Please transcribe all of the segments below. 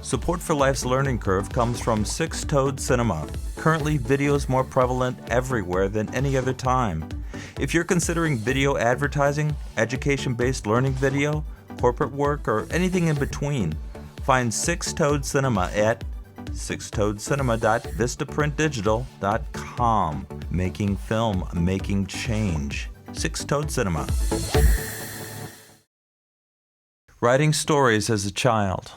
Support for Life's Learning Curve comes from Six-Toed Cinema. Currently, video is more prevalent everywhere than any other time. If you're considering video advertising, education-based learning video, corporate work, or anything in between, find Six-Toed Cinema at sixtoedcinema.vistaprintdigital.com. Making film, making change. Six-Toed Cinema. Writing stories as a child.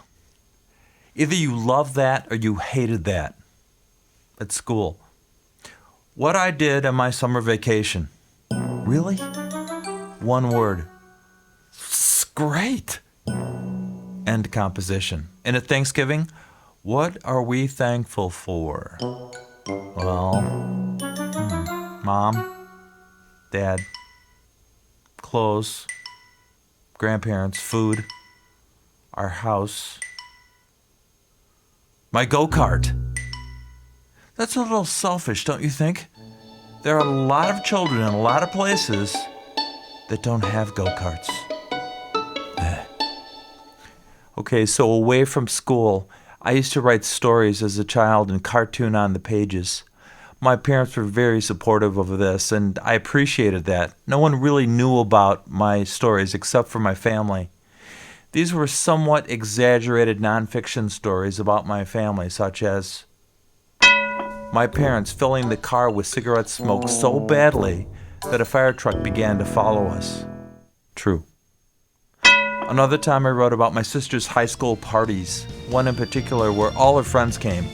Either you loved that or you hated that at school. What I did on my summer vacation. Really? One word. Great. End composition. And at Thanksgiving, what are we thankful for? Well, Mom, Dad, clothes, grandparents, food, our house, my go-kart. That's a little selfish, don't you think? There are a lot of children in a lot of places that don't have go-karts. Okay, so away from school, I used to write stories as a child and cartoon on the pages. My parents were very supportive of this, and I appreciated that. No one really knew about my stories except for my family. These were somewhat exaggerated nonfiction stories about my family, such as my parents filling the car with cigarette smoke so badly that a fire truck began to follow us. True. Another time I wrote about my sister's high school parties, one in particular where all her friends came.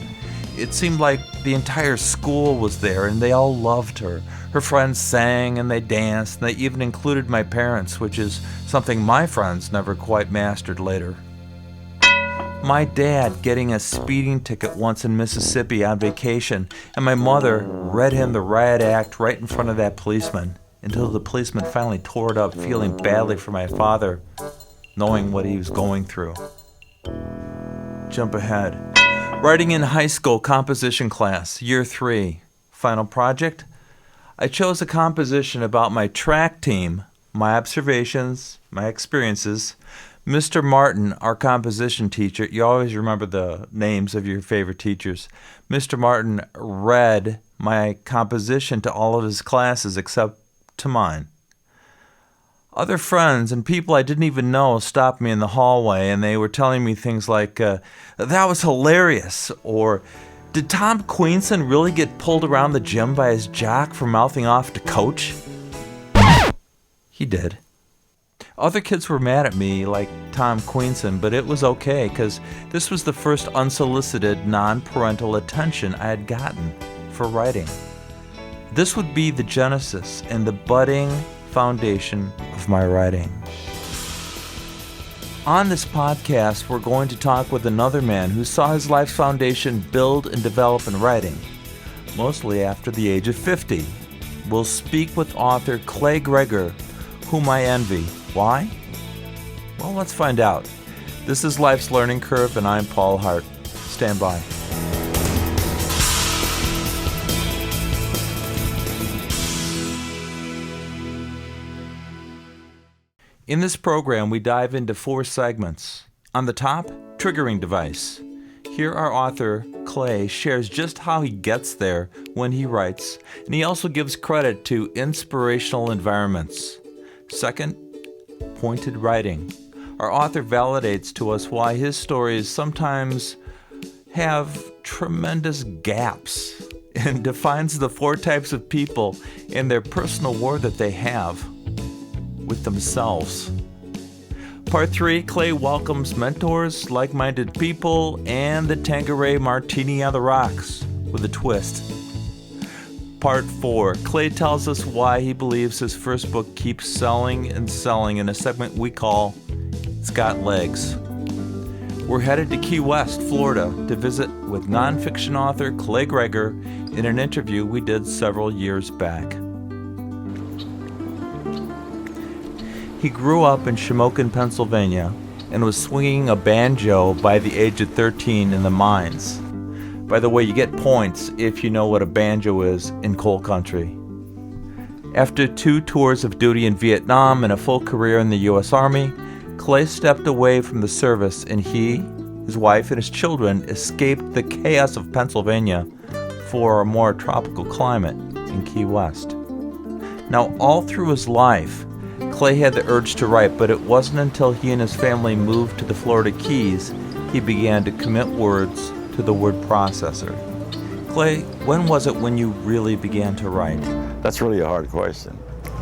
It seemed like the entire school was there and they all loved her. Her friends sang and they danced, and they even included my parents, which is something my friends never quite mastered later. My dad getting a speeding ticket once in Mississippi on vacation, and my mother read him the riot act right in front of that policeman until the policeman finally tore it up, feeling badly for my father, knowing what he was going through. Jump ahead. Writing in high school composition class, year 3. Final project? I chose a composition about my track team, my observations, my experiences. Mr. Martin, our composition teacher, you always remember the names of your favorite teachers. Mr. Martin read my composition to all of his classes except to mine. Other friends and people I didn't even know stopped me in the hallway, and they were telling me things like, that was hilarious, or did Tom Queenson really get pulled around the gym by his jock for mouthing off to Coach? He did. Other kids were mad at me, like Tom Queenson, but it was okay, because this was the first unsolicited, non-parental attention I had gotten for writing. This would be the genesis and the budding foundation of my writing. On this podcast, we're going to talk with another man who saw his life's foundation build and develop in writing, mostly after the age of 50. We'll speak with author Clay GREAGER, whom I envy. Why? Well, let's find out. This is Life's Learning Curve, and I'm Paul Hart. Stand by. In this program, we dive into 4 segments. On the top, triggering device. Here our author, Clay, shares just how he gets there when he writes, and he also gives credit to inspirational environments. Second, pointed writing. Our author validates to us why his stories sometimes have tremendous gaps and defines the 4 types of people in their personal war that they have with themselves. Part 3, Clay welcomes mentors, like-minded people, and the Tanqueray Martini on the rocks with a twist. Part 4, Clay tells us why he believes his first book keeps selling and selling in a segment we call It's Got Legs. We're headed to Key West, Florida, to visit with nonfiction author Clay GREAGER in an interview we did several years back. He grew up in Shamokin, Pennsylvania, and was swinging a banjo by the age of 13 in the mines. By the way, you get points if you know what a banjo is in coal country. After 2 tours of duty in Vietnam and a full career in the U.S. Army, Clay stepped away from the service, and he his wife, and his children escaped the chaos of Pennsylvania for a more tropical climate in Key West. Now, all through his life, Clay had the urge to write, but it wasn't until he and his family moved to the Florida Keys he began to commit words to the word processor. Clay, when was it when you really began to write? That's really a hard question.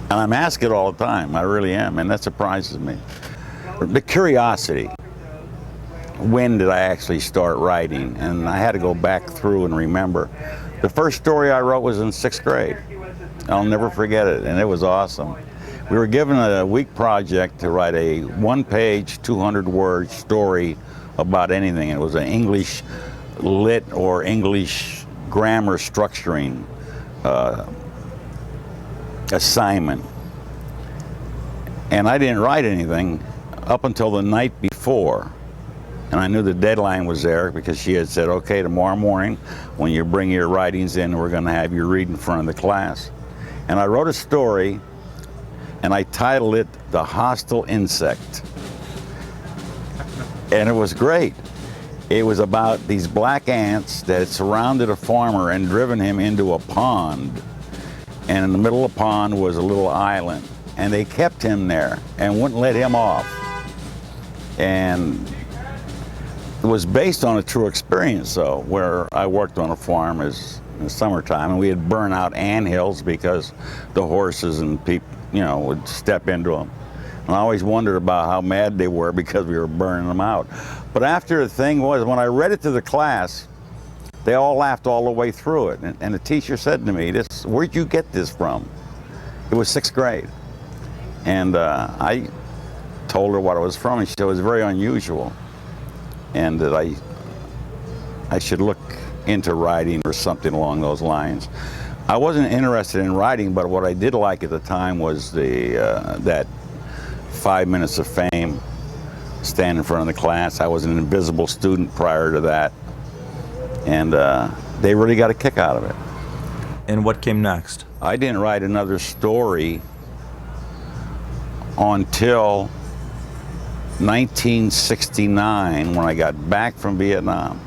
And I'm asked it all the time, I really am, and that surprises me. The curiosity, when did I actually start writing? And I had to go back through and remember. The first story I wrote was in 6th grade. I'll never forget it, and it was awesome. We were given a week project to write a 1-page, 200-word story about anything. It was an English lit or English grammar structuring assignment. And I didn't write anything up until the night before. And I knew the deadline was there because she had said, okay, tomorrow morning when you bring your writings in, we're going to have you read in front of the class. And I wrote a story, and I titled it The Hostile Insect. And it was great. It was about these black ants that had surrounded a farmer and driven him into a pond. And in the middle of the pond was a little island. And they kept him there and wouldn't let him off. And it was based on a true experience, though, where I worked on a farm in the summertime, and we had burn out anthills because the horses and people, would step into them. And I always wondered about how mad they were because we were burning them out. But after the thing was, when I read it to the class, they all laughed all the way through it. And the teacher said to me, where'd you get this from? It was 6th grade. And I told her what it was from, and she said it was very unusual. And that I should look into writing or something along those lines. I wasn't interested in writing, but what I did like at the time was that 5 minutes of fame, stand in front of the class. I was an invisible student prior to that, and they really got a kick out of it. And what came next? I didn't write another story until 1969 when I got back from Vietnam.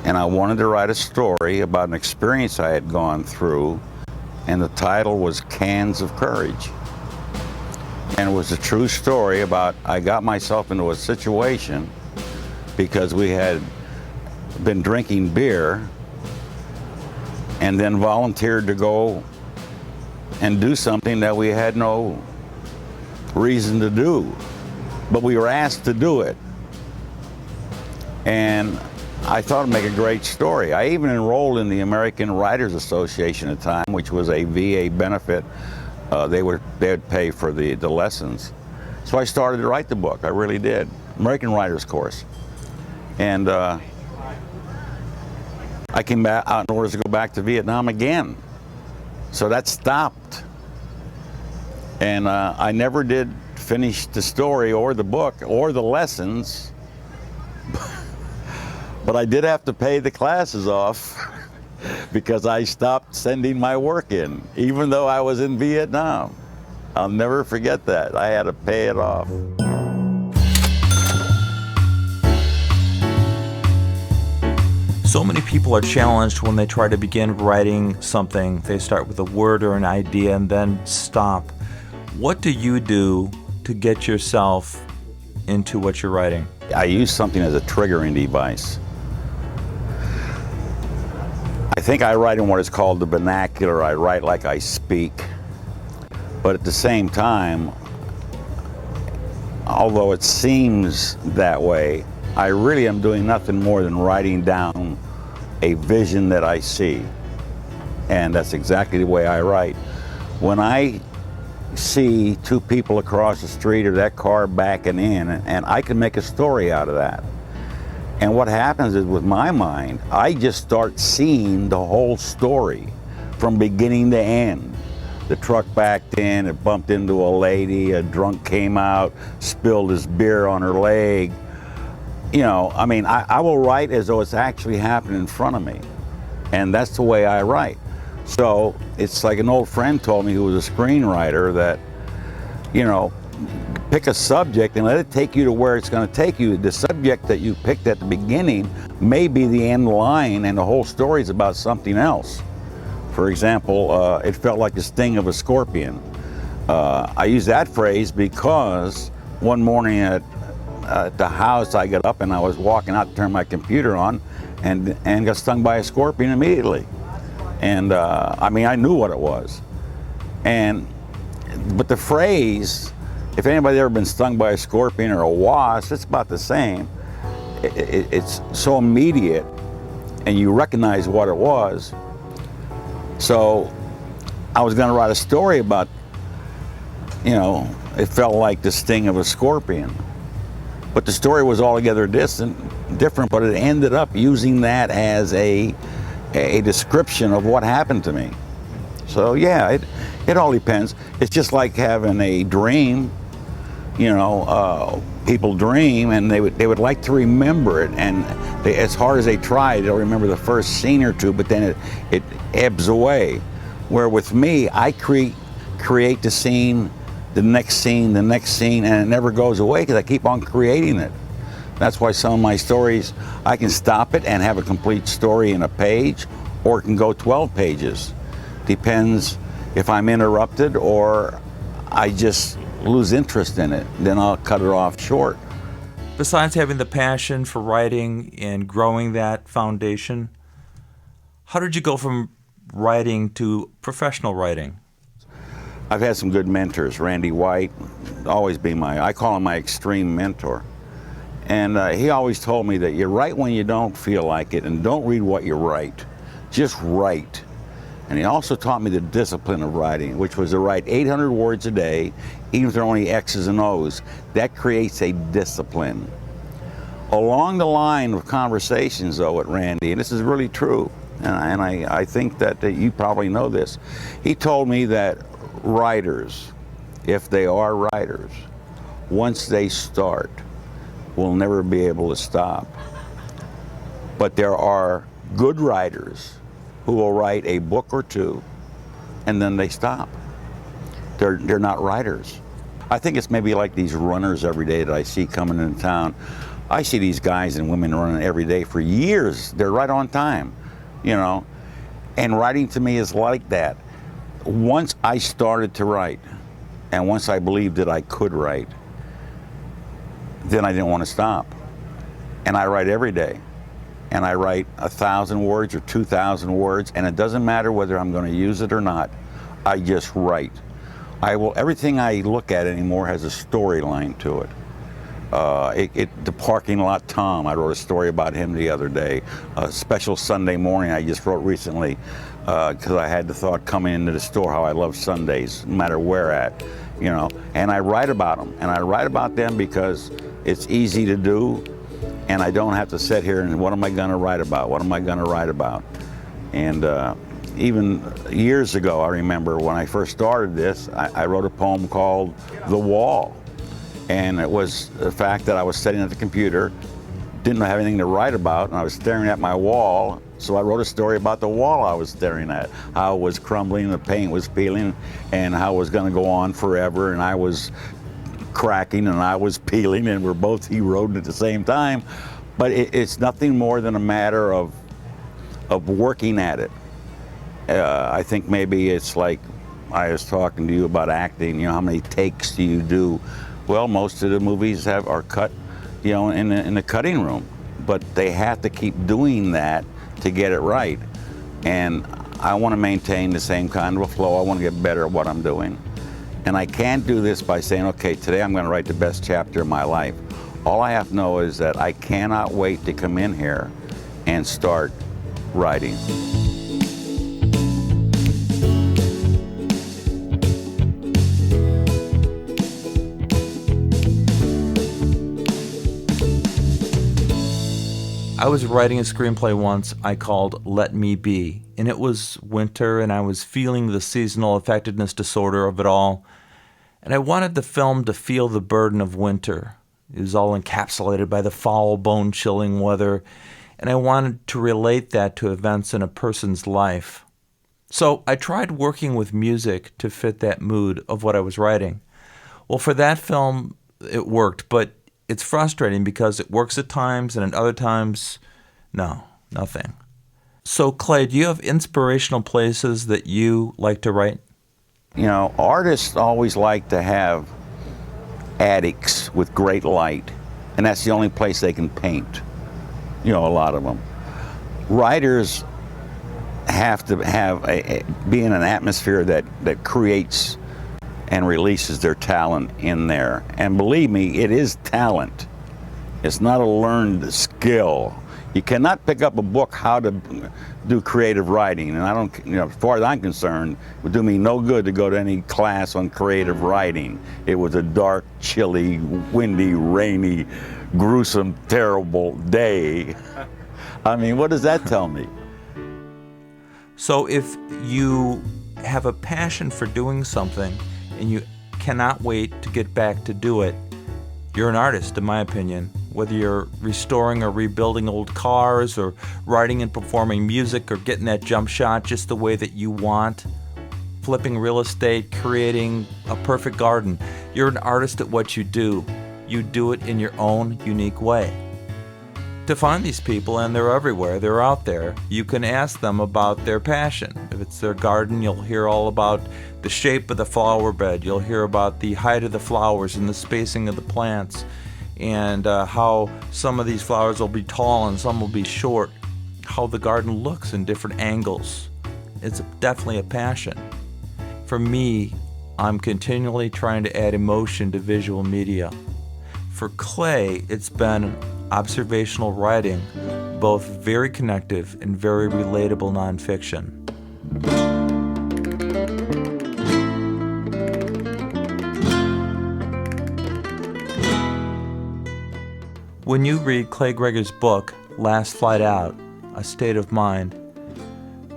And I wanted to write a story about an experience I had gone through, and the title was Cans of Courage. And it was a true story about I got myself into a situation because we had been drinking beer and then volunteered to go and do something that we had no reason to do. But we were asked to do it. And I thought it'd make a great story. I even enrolled in the American Writers Association at the time, which was a VA benefit. They would pay for the lessons. So I started to write the book. I really did. American Writers course. And I came back out in order to go back to Vietnam again. So that stopped. And I never did finish the story or the book or the lessons, but I did have to pay the classes off because I stopped sending my work in, even though I was in Vietnam. I'll never forget that. I had to pay it off. So many people are challenged when they try to begin writing something. They start with a word or an idea and then stop. What do you do to get yourself into what you're writing? I use something as a triggering device. I think I write in what is called the vernacular. I write like I speak. But at the same time, although it seems that way, I really am doing nothing more than writing down a vision that I see. And that's exactly the way I write. When I see two people across the street or that car backing in, and I can make a story out of that. And what happens is with my mind, I just start seeing the whole story from beginning to end. The truck backed in, it bumped into a lady, a drunk came out, spilled his beer on her leg. I will write as though it's actually happening in front of me. And that's the way I write. So it's like an old friend told me who was a screenwriter that, pick a subject and let it take you to where it's going to take you. The subject that you picked at the beginning may be the end line, and the whole story is about something else. For example, it felt like the sting of a scorpion. I use that phrase because one morning at the house, I got up and I was walking out to turn my computer on, and got stung by a scorpion immediately. And I mean, I knew what it was. But the phrase, if anybody's ever been stung by a scorpion or a wasp, it's about the same. It's so immediate, and you recognize what it was. So I was going to write a story about, it felt like the sting of a scorpion. But the story was altogether different, but it ended up using that as a description of what happened to me. So yeah, it all depends. It's just like having a dream. People dream and they would like to remember it, and as hard as they try, they'll remember the first scene or two, but then it ebbs away. Where with me, I create the scene, the next scene, and it never goes away because I keep on creating it. That's why some of my stories, I can stop it and have a complete story in a page, or it can go 12 pages. Depends if I'm interrupted or I just lose interest in it, then I'll cut it off short. Besides having the passion for writing and growing that foundation, how did you go from writing to professional writing? I've had some good mentors. Randy White, always be I call him my extreme mentor. And he always told me that you write when you don't feel like it, and don't read what you write. Just write. And he also taught me the discipline of writing, which was to write 800 words a day, even if they're only X's and O's. That creates a discipline. Along the line of conversations, though, at Randy, and this is really true, and I think that you probably know this, he told me that writers, if they are writers, once they start, will never be able to stop. But there are good writers who will write a book or two and then they stop. They're not writers. I think it's maybe like these runners every day that I see coming into town. I see these guys and women running every day for years. They're right on time, And writing to me is like that. Once I started to write, and once I believed that I could write, then I didn't want to stop. And I write every day. And I write 1,000 words or 2,000 words, and it doesn't matter whether I'm going to use it or not. I just write. Everything I look at anymore has a storyline to it. The parking lot Tom, I wrote a story about him the other day. A special Sunday morning I just wrote recently, because I had the thought coming into the store how I love Sundays, no matter where at, And I write about them, and I write about them because it's easy to do, and I don't have to sit here and what am I going to write about? What am I going to write about? And even years ago, I remember when I first started this, I wrote a poem called The Wall. And it was the fact that I was sitting at the computer, didn't have anything to write about, and I was staring at my wall. So I wrote a story about the wall I was staring at, how it was crumbling, the paint was peeling, and how it was going to go on forever, and I was cracking and I was peeling, and we're both eroding at the same time. But it's nothing more than a matter of working at it. I think maybe it's like I was talking to you about acting, how many takes do you do? Well, most of the movies are cut, in the cutting room, but they have to keep doing that to get it right. And I want to maintain the same kind of a flow. I want to get better at what I'm doing. And I can't do this by saying, okay, today I'm going to write the best chapter of my life. All I have to know is that I cannot wait to come in here and start writing. I was writing a screenplay once I called Let Me Be, and it was winter, and I was feeling the seasonal affectiveness disorder of it all, and I wanted the film to feel the burden of winter. It was all encapsulated by the foul, bone-chilling weather, and I wanted to relate that to events in a person's life. So I tried working with music to fit that mood of what I was writing. Well, for that film, it worked, but it's frustrating because it works at times and at other times, no, nothing. So, Clay, do you have inspirational places that you like to write? You know, artists always like to have attics with great light, and that's the only place they can paint. You know, a lot of them. Writers have to be in an atmosphere that creates and releases their talent in there. And believe me, it is talent. It's not a learned skill. You cannot pick up a book how to do creative writing, and I don't, you know, as far as I'm concerned, it would do me no good to go to any class on creative writing. It was a dark, chilly, windy, rainy, gruesome, terrible day. I mean, what does that tell me? So if you have a passion for doing something and you cannot wait to get back to do it, you're an artist, in my opinion. Whether you're restoring or rebuilding old cars or writing and performing music or getting that jump shot just the way that you want, flipping real estate, creating a perfect garden, you're an artist at what you do. You do it in your own unique way. To find these people, and they're everywhere, they're out there, you can ask them about their passion. If it's their garden, you'll hear all about the shape of the flower bed. You'll hear about the height of the flowers and the spacing of the plants, and how some of these flowers will be tall and some will be short, how the garden looks in different angles. It's definitely a passion. For me, I'm continually trying to add emotion to visual media. For Clay, it's been observational writing, both very connective and very relatable nonfiction. When you read Clay GREAGER's book, Last Flight Out, A State of Mind,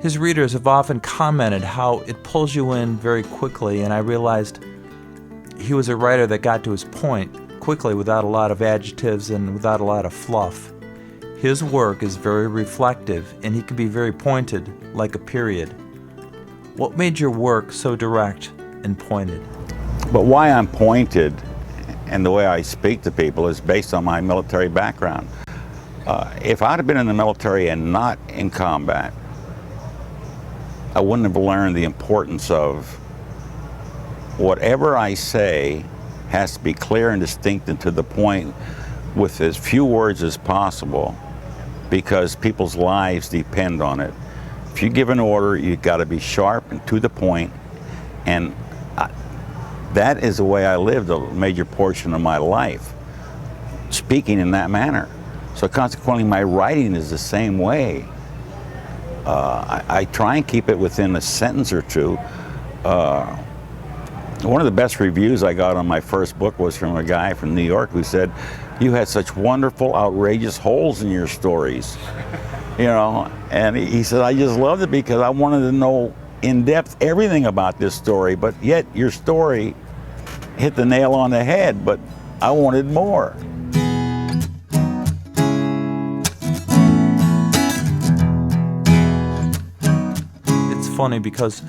his readers have often commented how it pulls you in very quickly, and I realized he was a writer that got to his point quickly without a lot of adjectives and without a lot of fluff. His work is very reflective, and he can be very pointed, like a period. What made your work so direct and pointed? But why I'm pointed and the way I speak to people is based on my military background. If I'd have been in the military and not in combat, I wouldn't have learned the importance of whatever I say has to be clear and distinct and to the point with as few words as possible, because people's lives depend on it. If you give an order, you've got to be sharp and to the point, and that is the way I lived a major portion of my life, speaking in that manner. So consequently, my writing is the same way. I try and keep it within a sentence or two. One of the best reviews I got on my first book was from a guy from New York who said, "You had such wonderful, outrageous holes in your stories." You know, and he said, "I just loved it because I wanted to know in depth everything about this story, but yet your story hit the nail on the head, but I wanted more." It's funny because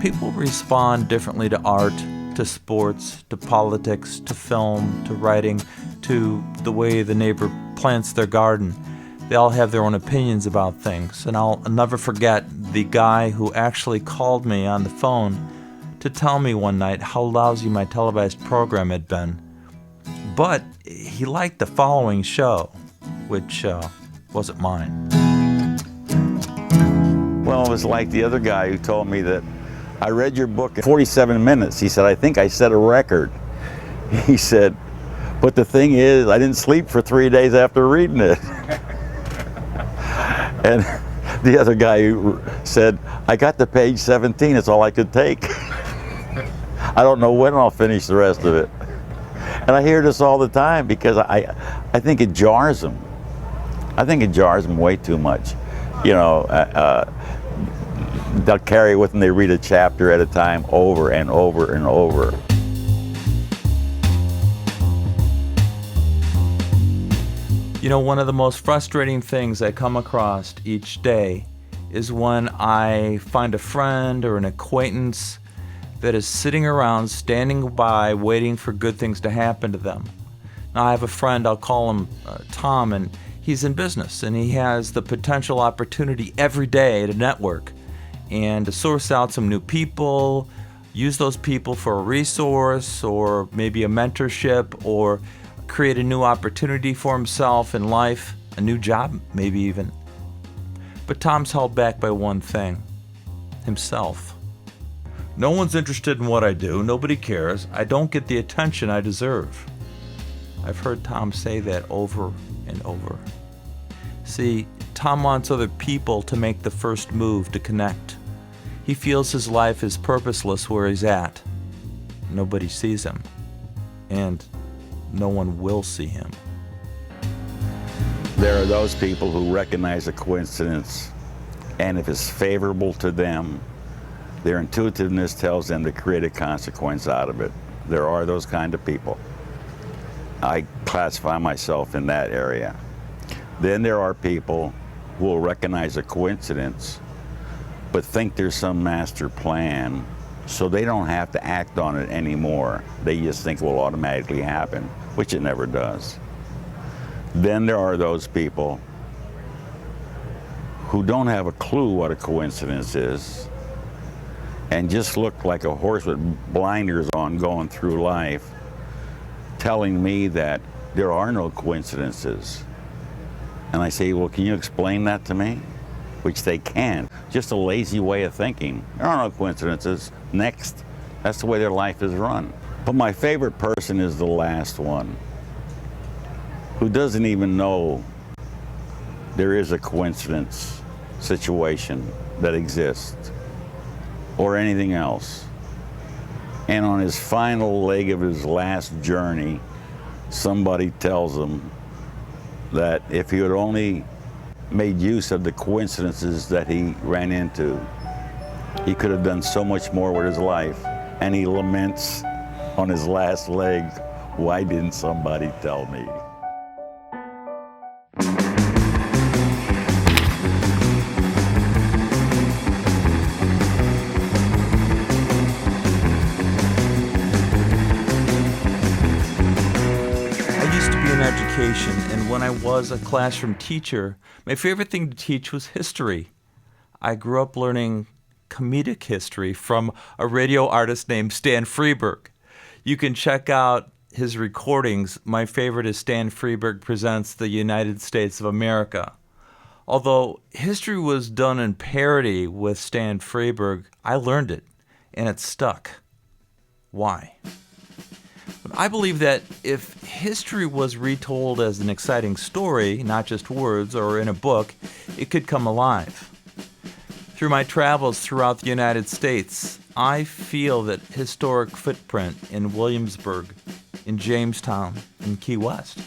people respond differently to art, to sports, to politics, to film, to writing, to the way the neighbor plants their garden. They all have their own opinions about things, and I'll never forget the guy who actually called me on the phone to tell me one night how lousy my televised program had been. But he liked the following show, which wasn't mine. Well, it was like the other guy who told me that I read your book in 47 minutes. He said, "I think I set a record." He said, "But the thing is, I didn't sleep for 3 days after reading it." And the other guy said, "I got to page 17, it's all I could take." I don't know when I'll finish the rest of it. And I hear this all the time because I think it jars them. I think it jars them way too much. You know, they'll carry it with them, they read a chapter at a time over and over and over. You know, one of the most frustrating things I come across each day is when I find a friend or an acquaintance that is sitting around, standing by, waiting for good things to happen to them. Now, I have a friend, I'll call him Tom, and he's in business, and he has the potential opportunity every day to network and to source out some new people, use those people for a resource or maybe a mentorship, or create a new opportunity for himself in life, a new job maybe even. But Tom's held back by one thing: himself. No one's interested in what I do. Nobody cares. I don't get the attention I deserve. I've heard Tom say that over and over. See, Tom wants other people to make the first move to connect. He feels his life is purposeless where he's at. Nobody sees him, and no one will see him. There are those people who recognize a coincidence, and if it's favorable to them, their intuitiveness tells them to create a consequence out of it. There are those kind of people. I classify myself in that area. Then there are people who will recognize a coincidence, but think there's some master plan, so they don't have to act on it anymore. They just think it will automatically happen, which it never does. Then there are those people who don't have a clue what a coincidence is and just look like a horse with blinders on going through life, telling me that there are no coincidences. And I say, well, can you explain that to me? Which they can't. Just a lazy way of thinking. There are no coincidences. Next. That's the way their life is run. But my favorite person is the last one, who doesn't even know there is a coincidence situation that exists or anything else. And on his final leg of his last journey, somebody tells him that if he had only made use of the coincidences that he ran into, he could have done so much more with his life. And he laments on his last leg, why didn't somebody tell me? Education, and when I was a classroom teacher, my favorite thing to teach was history. I grew up learning comedic history from a radio artist named Stan Freberg. You can check out his recordings. My favorite is Stan Freberg Presents the United States of America. Although history was done in parody with Stan Freberg, I learned it, and it stuck. Why? I believe that if history was retold as an exciting story, not just words or in a book, it could come alive. Through my travels throughout the United States, I feel that historic footprint in Williamsburg, in Jamestown, in Key West.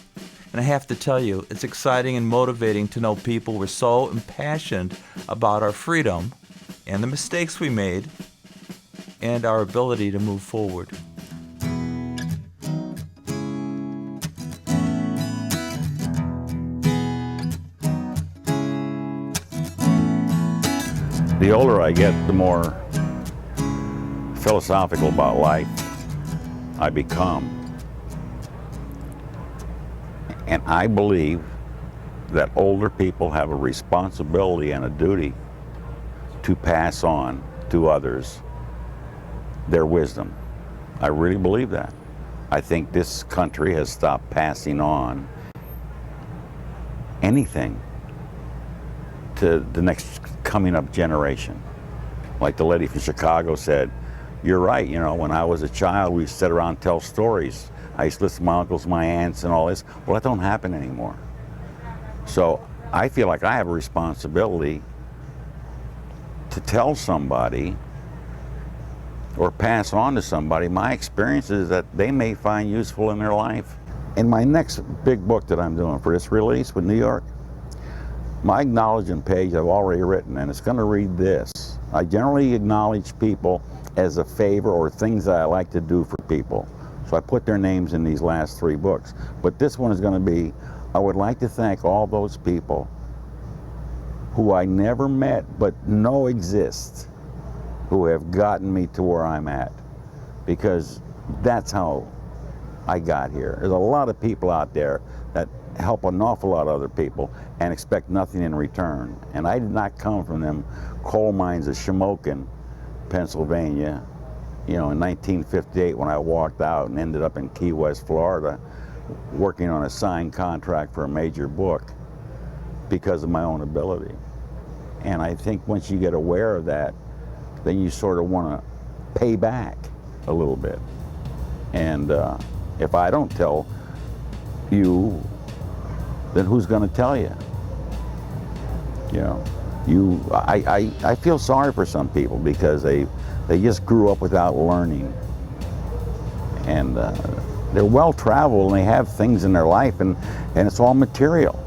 And I have to tell you, it's exciting and motivating to know people were so impassioned about our freedom and the mistakes we made and our ability to move forward. The older I get, the more philosophical about life I become. And I believe that older people have a responsibility and a duty to pass on to others their wisdom. I really believe that. I think this country has stopped passing on anything to the next coming up generation. Like the lady from Chicago said, you're right, you know, when I was a child, we sit around and tell stories. I used to listen to my uncles, my aunts, and all this. Well, that don't happen anymore. So I feel like I have a responsibility to tell somebody or pass on to somebody my experiences that they may find useful in their life. In my next big book that I'm doing for this release with New York, my acknowledgement page I've already written, and it's going to read this. I generally acknowledge people as a favor or things that I like to do for people. So I put their names in these last 3 books. But this one is going to be, I would like to thank all those people who I never met but know exist, who have gotten me to where I'm at. because that's how I got here. There's a lot of people out there that help an awful lot of other people and expect nothing in return. And I did not come from them coal mines of Shamokin, Pennsylvania, you know, in 1958 when I walked out and ended up in Key West, Florida, working on a signed contract for a major book because of my own ability. And I think once you get aware of that, then you sort of want to pay back a little bit. And if I don't tell you, then who's going to tell you? You know, I feel sorry for some people because they just grew up without learning. And they're well-traveled and they have things in their life, and it's all material.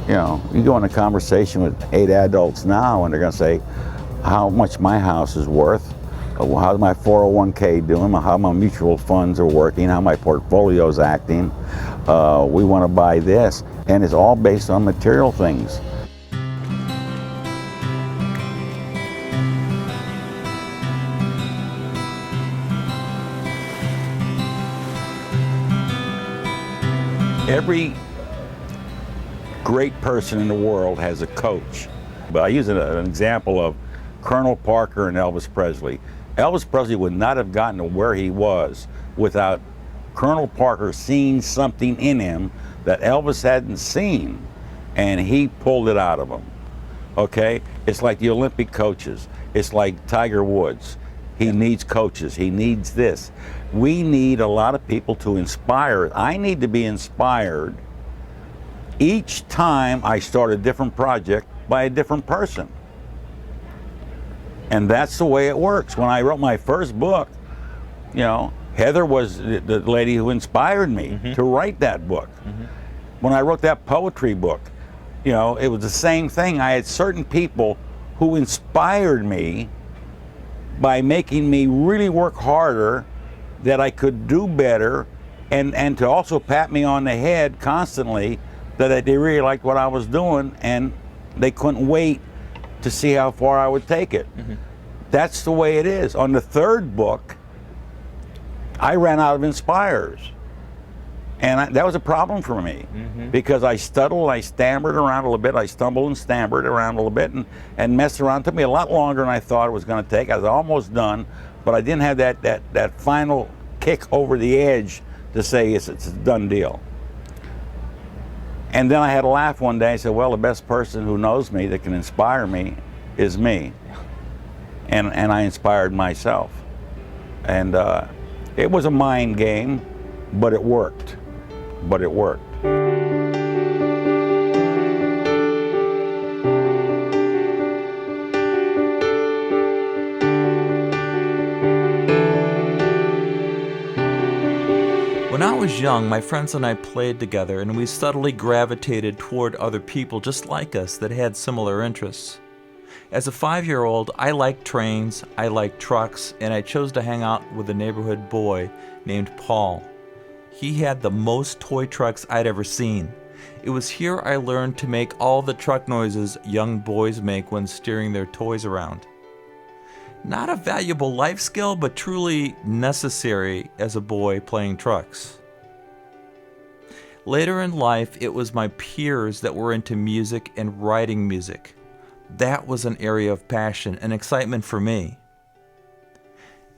You know, you go in a conversation with 8 adults now and they're going to say how much my house is worth, how's my 401k doing, how my mutual funds are working, how my portfolio is acting. We want to buy this, and it's all based on material things. Every great person in the world has a coach. But I use an example of Colonel Parker and Elvis Presley. Elvis Presley would not have gotten to where he was without Colonel Parker seeing something in him that Elvis hadn't seen, and he pulled it out of him. Okay? It's like the Olympic coaches. It's like Tiger Woods. He needs coaches. He needs this. We need a lot of people to inspire. I need to be inspired each time I start a different project by a different person. And that's the way it works. When I wrote my first book, you know, Heather was the lady who inspired me to write that book. When I wrote that poetry book, you know, it was the same thing. I had certain people who inspired me by making me really work harder, that I could do better, and to also pat me on the head constantly that they really liked what I was doing and they couldn't wait to see how far I would take it. That's the way it is. On the third book, I ran out of inspirers. And that was a problem for me because I stuttled, I stammered around a little bit, I stumbled and stammered around a little bit and messed around. It took me a lot longer than I thought it was going to take. I was almost done, but I didn't have that final kick over the edge to say it's a done deal. And then I had a laugh one day. I said, well, the best person who knows me that can inspire me is me. And I inspired myself. And it was a mind game, but it worked. But it worked. When I was young, my friends and I played together, and we subtly gravitated toward other people just like us that had similar interests. As a 5-year-old, I liked trains, I liked trucks, and I chose to hang out with a neighborhood boy named Paul. He had the most toy trucks I'd ever seen. It was here I learned to make all the truck noises young boys make when steering their toys around. Not a valuable life skill, but truly necessary as a boy playing trucks. Later in life, it was my peers that were into music and writing music. That was an area of passion and excitement for me.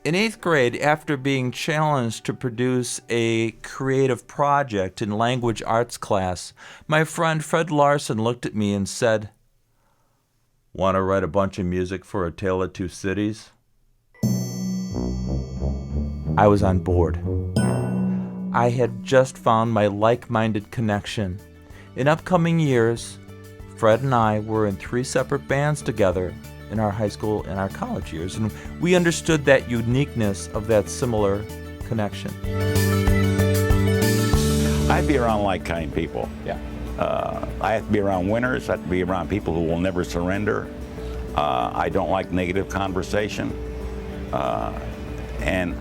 In 8th grade, after being challenged to produce a creative project in language arts class, my friend Fred Larson looked at me and said, "Want to write a bunch of music for A Tale of Two Cities?" I was on board. I had just found my like-minded connection. In upcoming years, Fred and I were in 3 separate bands together in our high school and our college years, and we understood that uniqueness of that similar connection. I have to be around like-kind people. Yeah. I have to be around winners. I have to be around people who will never surrender. I don't like negative conversation. And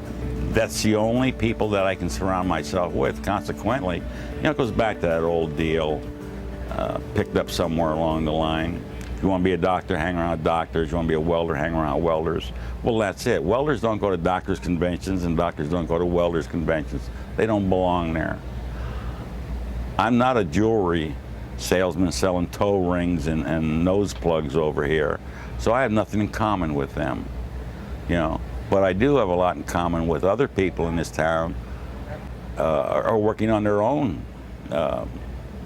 that's the only people that I can surround myself with. Consequently, you know, it goes back to that old deal, picked up somewhere along the line. You want to be a doctor, hang around doctors. You want to be a welder, hang around welders. Well, that's it. Welders don't go to doctors' conventions, and doctors don't go to welders' conventions. They don't belong there. I'm not a jewelry salesman selling toe rings and nose plugs over here, so I have nothing in common with them, you know. But I do have a lot in common with other people in this town are working on their own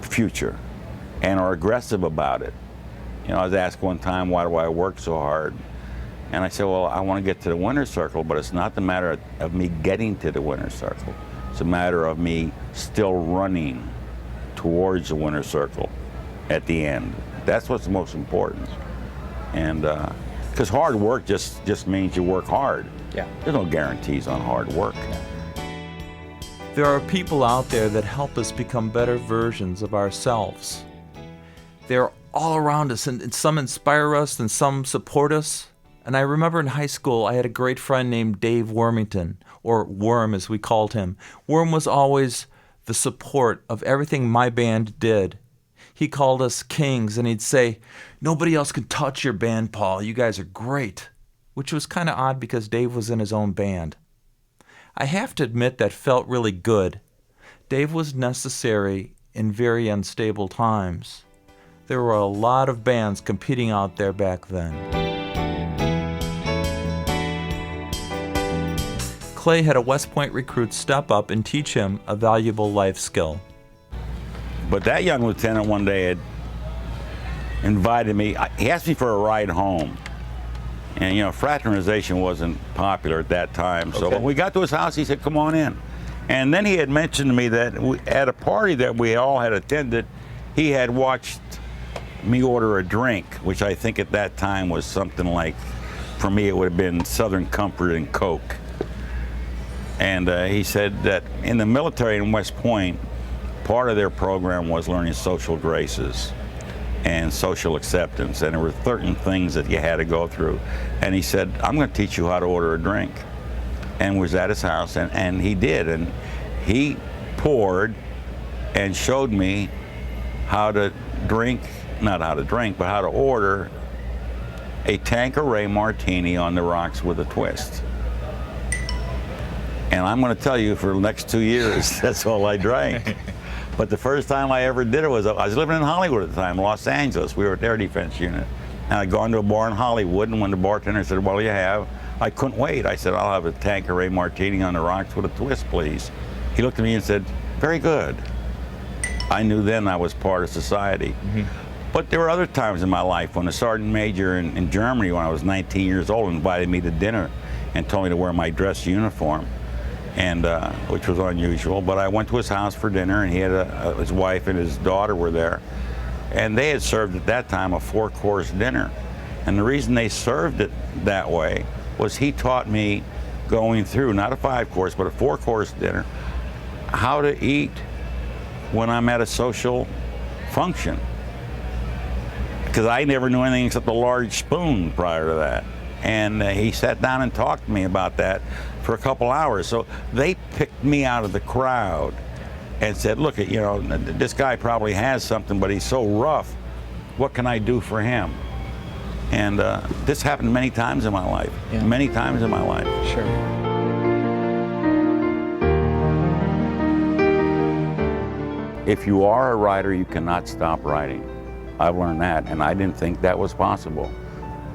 future and are aggressive about it. You know, I was asked one time, why do I work so hard? And I said, well, I want to get to the winner's circle, but it's not the matter of me getting to the winner's circle. It's a matter of me still running towards the winner's circle at the end. That's what's most important. And because hard work just means you work hard. Yeah. There's no guarantees on hard work. There are people out there that help us become better versions of ourselves. They're all around us, and some inspire us and some support us. And I remember in high school, I had a great friend named Dave Wormington, or Worm as we called him. Worm was always the support of everything my band did. He called us kings, and he'd say, "Nobody else can touch your band, Paul. You guys are great," which was kind of odd because Dave was in his own band. I have to admit that felt really good. Dave was necessary in very unstable times. There were a lot of bands competing out there back then. Clay had a West Point recruit step up and teach him a valuable life skill. But that young lieutenant one day had invited me. He asked me for a ride home. And, you know, fraternization wasn't popular at that time. So when we got to his house, he said, come on in. And then he had mentioned to me that at a party that we all had attended, he had watched me order a drink, which I think at that time was something like, for me, it would have been Southern Comfort and Coke. And he said that in the military in West Point, part of their program was learning social graces and social acceptance, and there were certain things that you had to go through. And he said, I'm going to teach you how to order a drink. And was at his house, and he did. And he poured and showed me how to drink, not how to drink, but how to order a Tanqueray martini on the rocks with a twist. And I'm going to tell you, for the next 2 years, that's all I drank. But the first time I ever did it was, I was living in Hollywood at the time, Los Angeles. We were at the Air Defense Unit. And I'd gone to a bar in Hollywood, and when the bartender said, what do you have? I couldn't wait. I said, I'll have a Tanqueray martini on the rocks with a twist, please. He looked at me and said, very good. I knew then I was part of society. Mm-hmm. But there were other times in my life when a sergeant major in Germany, when I was 19 years old, invited me to dinner and told me to wear my dress uniform, and which was unusual. But I went to his house for dinner, and he had his wife and his daughter were there. And they had served at that time a 4-course dinner. And the reason they served it that way was he taught me, going through, not a 5-course, but a 4-course dinner, how to eat when I'm at a social function. Because I never knew anything except a large spoon prior to that. And he sat down and talked to me about that for a couple hours. So they picked me out of the crowd and said, look, you know, this guy probably has something, but he's so rough. What can I do for him? And this happened many times in my life, many times in my life. Sure. If you are a writer, you cannot stop writing. I've learned that, and I didn't think that was possible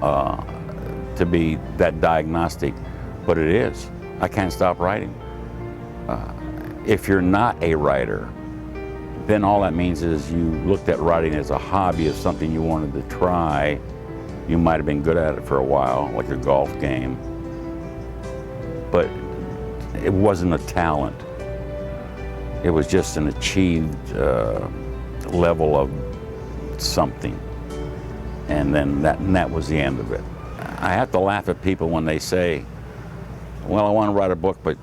to be that diagnostic, but it is. I can't stop writing. If you're not a writer, then all that means is you looked at writing as a hobby, as something you wanted to try. You might have been good at it for a while, like a golf game, but it wasn't a talent. It was just an achieved level of something, and then that was the end of it. I have to laugh at people when they say, well, I want to write a book, but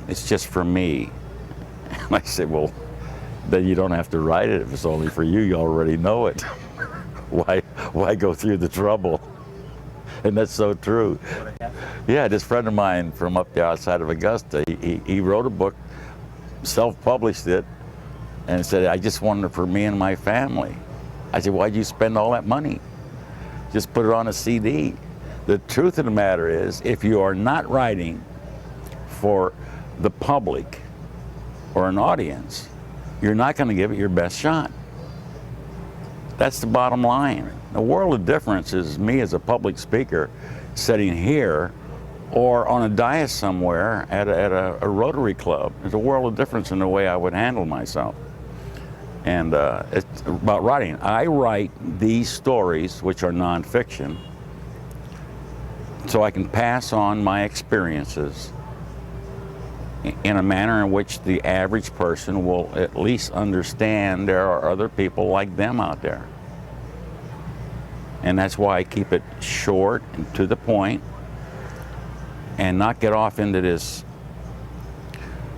it's just for me. And I say, well, then you don't have to write it if it's only for you. You already know it. Why go through the trouble? And that's so true. Yeah, this friend of mine from up there outside of Augusta, he wrote a book, self-published it, and said, I just wanted it for me and my family. I said, why'd you spend all that money? Just put it on a CD. The truth of the matter is, if you are not writing for the public or an audience, you're not going to give it your best shot. That's the bottom line. The world of difference is me as a public speaker sitting here or on a dais somewhere at a Rotary Club. There's a world of difference in the way I would handle myself. And it's about writing. I write these stories, which are nonfiction, so I can pass on my experiences in a manner in which the average person will at least understand there are other people like them out there. And that's why I keep it short and to the point and not get off into this,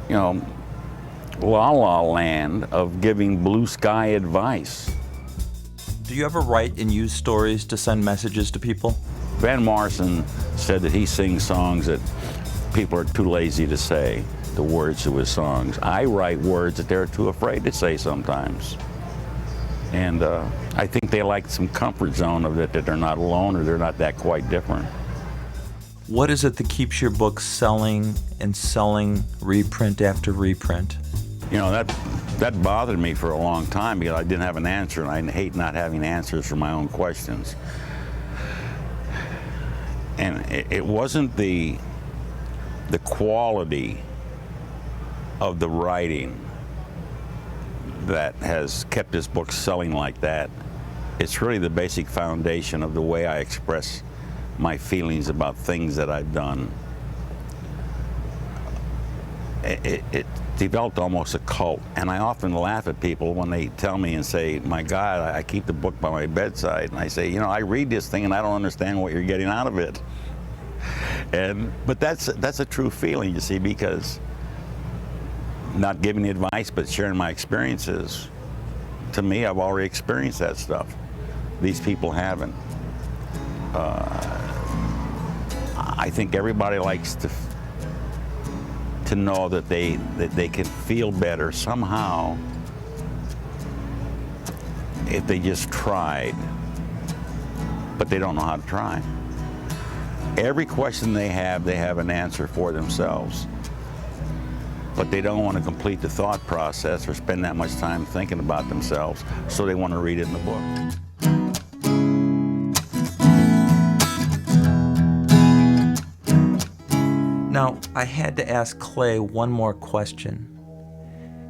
la-la land of giving blue sky advice. Do you ever write and use stories to send messages to people? Van Morrison said that he sings songs that people are too lazy to say, the words to his songs. I write words that they're too afraid to say sometimes. And I think they like some comfort zone of it, that they're not alone or they're not that quite different. What is it that keeps your book selling and selling, reprint after reprint? That bothered me for a long time because I didn't have an answer, and I hate not having answers for my own questions. And it wasn't the quality of the writing that has kept this book selling like that. It's really the basic foundation of the way I express my feelings about things that I've done. It developed almost a cult, and I often laugh at people when they tell me and say, my God, I keep the book by my bedside. And I say, I read this thing and I don't understand what you're getting out of it. But that's a true feeling, you see, because not giving advice but sharing my experiences, to me, I've already experienced that stuff. These people haven't. I think everybody likes to know that they can feel better somehow if they just tried, but they don't know how to try. Every question they have an answer for themselves, but they don't want to complete the thought process or spend that much time thinking about themselves, so they want to read it in the book. Now, I had to ask Clay one more question.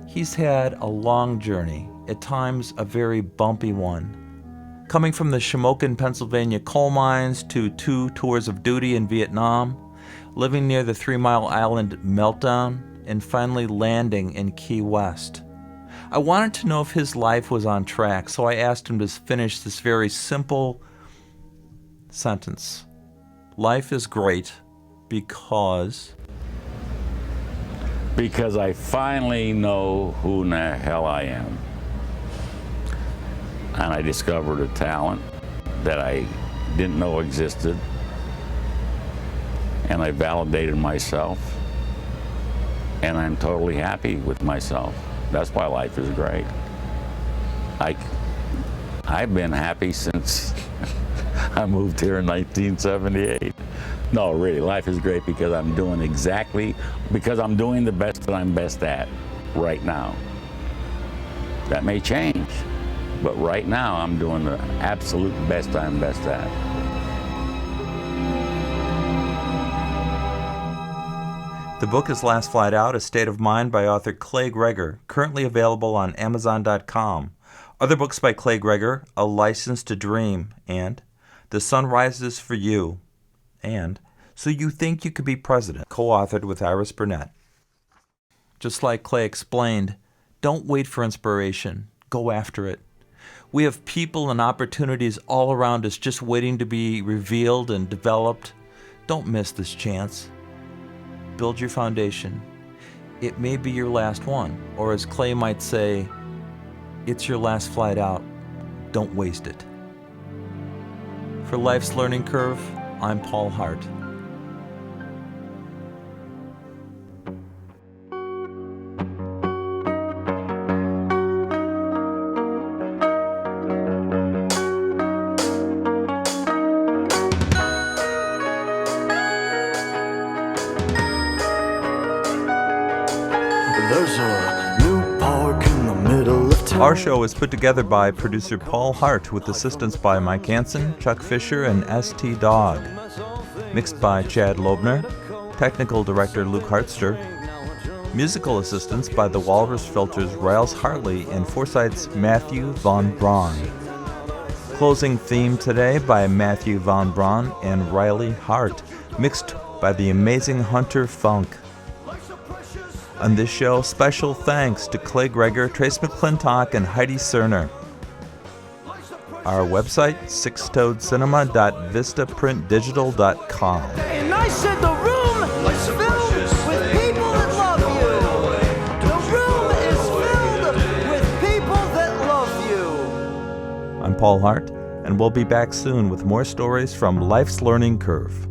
He's had a long journey, at times a very bumpy one. Coming from the Shamokin, Pennsylvania coal mines to 2 tours of duty in Vietnam, living near the 3 Mile Island meltdown, and finally landing in Key West. I wanted to know if his life was on track, so I asked him to finish this very simple sentence. Life is great because I finally know who in the hell I am. And I discovered a talent that I didn't know existed. And I validated myself. And I'm totally happy with myself. That's why life is great. I've been happy since I moved here in 1978. No, really, life is great because I'm doing the best that I'm best at right now. That may change, but right now I'm doing the absolute best I'm best at. The book is Last Flight Out, A State of Mind by author Clay GREAGER, currently available on Amazon.com. Other books by Clay GREAGER, A License to Dream, and The Sun Rises for You, and So You Think You Could Be President, co-authored with Iris Burnett. Just like Clay explained, don't wait for inspiration. Go after it. We have people and opportunities all around us just waiting to be revealed and developed. Don't miss this chance. Build your foundation. It may be your last one, or as Clay might say, it's your last flight out. Don't waste it. For Life's Learning Curve, I'm Paul Hart. Our show is put together by producer Paul Hart with assistance by Mike Hansen, Chuck Fisher, and St. Dog. Mixed by Chad Loebner. Technical director Luke Hartster. Musical assistance by the Walrus Filter's Riles Hartley and Foresight's Matthew Von Braun. Closing theme today by Matthew Von Braun and Riley Hart, mixed by the amazing Hunter Funk. On this show, special thanks to Clay Greger, Trace McClintock, and Heidi Cerner. Our website, sixtoedcinema.vistaprintdigital.com. And I said the room is filled with people that love you. The room is filled with people that love you. I'm Paul Hart, and we'll be back soon with more stories from Life's Learning Curve.